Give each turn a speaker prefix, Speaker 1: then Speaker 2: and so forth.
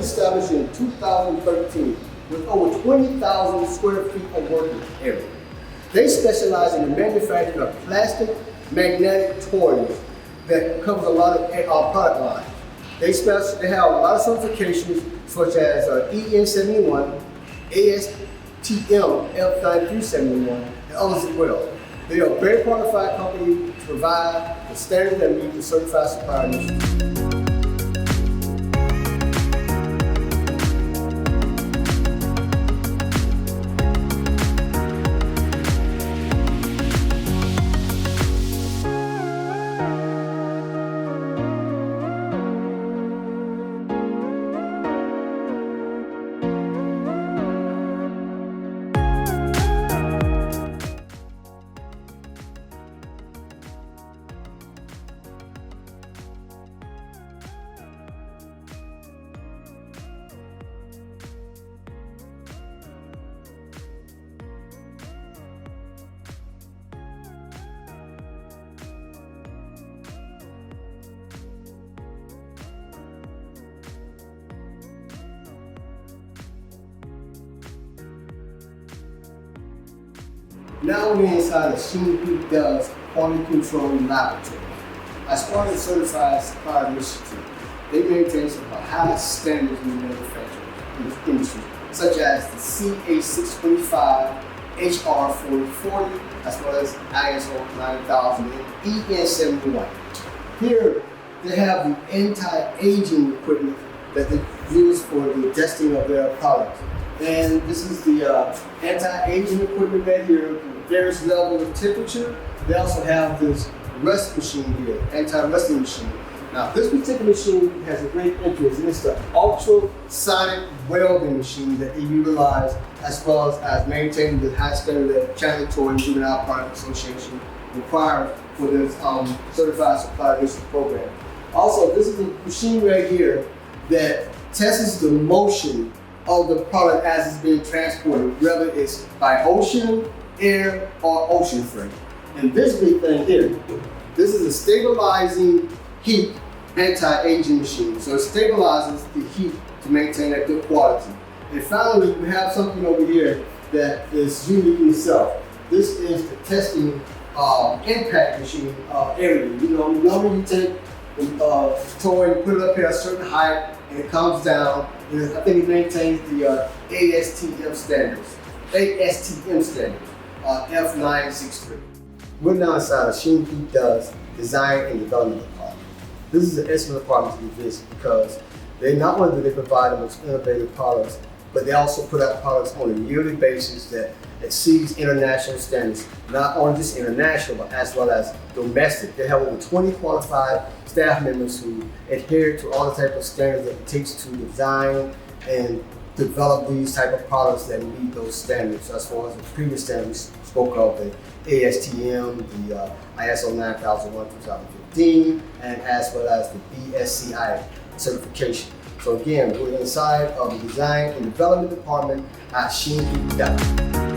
Speaker 1: was established in 2013 with over 20,000 square feet of working area. They specialize in the manufacturing of plastic magnetic toys that covers a lot of product lines. They have a lot of certifications such as EN71, ASTM F9371, and others as well. They are a very qualified company to provide the standards that meet the Certified Supplier Initiative. Now we're inside the Xinbida's quality control laboratory. As part of the Certified Supplier Initiative, they maintain some of the highest standards in manufacturing in this industry, such as the CA625, HR4040, as well as ISO 9000 and EN71. Here, they have the anti-aging equipment that they use for the testing of their products. And this is the anti-aging equipment right here, various levels of temperature. They also have this rust machine here, anti-rusting machine. Now, this particular machine has a great interest, and it's the Ultrasonic welding machine that they utilize, as well as maintaining the high standard that Channel Toy and Juvenile Product Association require for this Certified Supplier Initiative program. Also, this is a machine right here that tests the motion of the product as it's being transported, whether it's by ocean, air, or ocean freight. And this big thing here, this is a stabilizing heat anti-aging machine. So it stabilizes the heat to maintain that good quality. And finally, we have something over here that is unique in itself. This is the testing impact machine area. You know, normally you take the toy and put it up here at a certain height, and it comes down. And I think it maintains the ASTM standards, F963. We're now inside of Xinbida's Design and Development Department. This is an excellent department to visit because they not only do they provide the most innovative products, but they also put out products on a yearly basis that exceeds international standards, not only just international, but as well as domestic. They have over 20 qualified staff members who adhere to all the type of standards that it takes to design and develop these type of products that meet those standards. So as far as the previous standards we spoke of, the ASTM, the ISO 9001-2015, and as well as the BSCI certification. So again, we're inside of the Design and Development Department at Xinbida.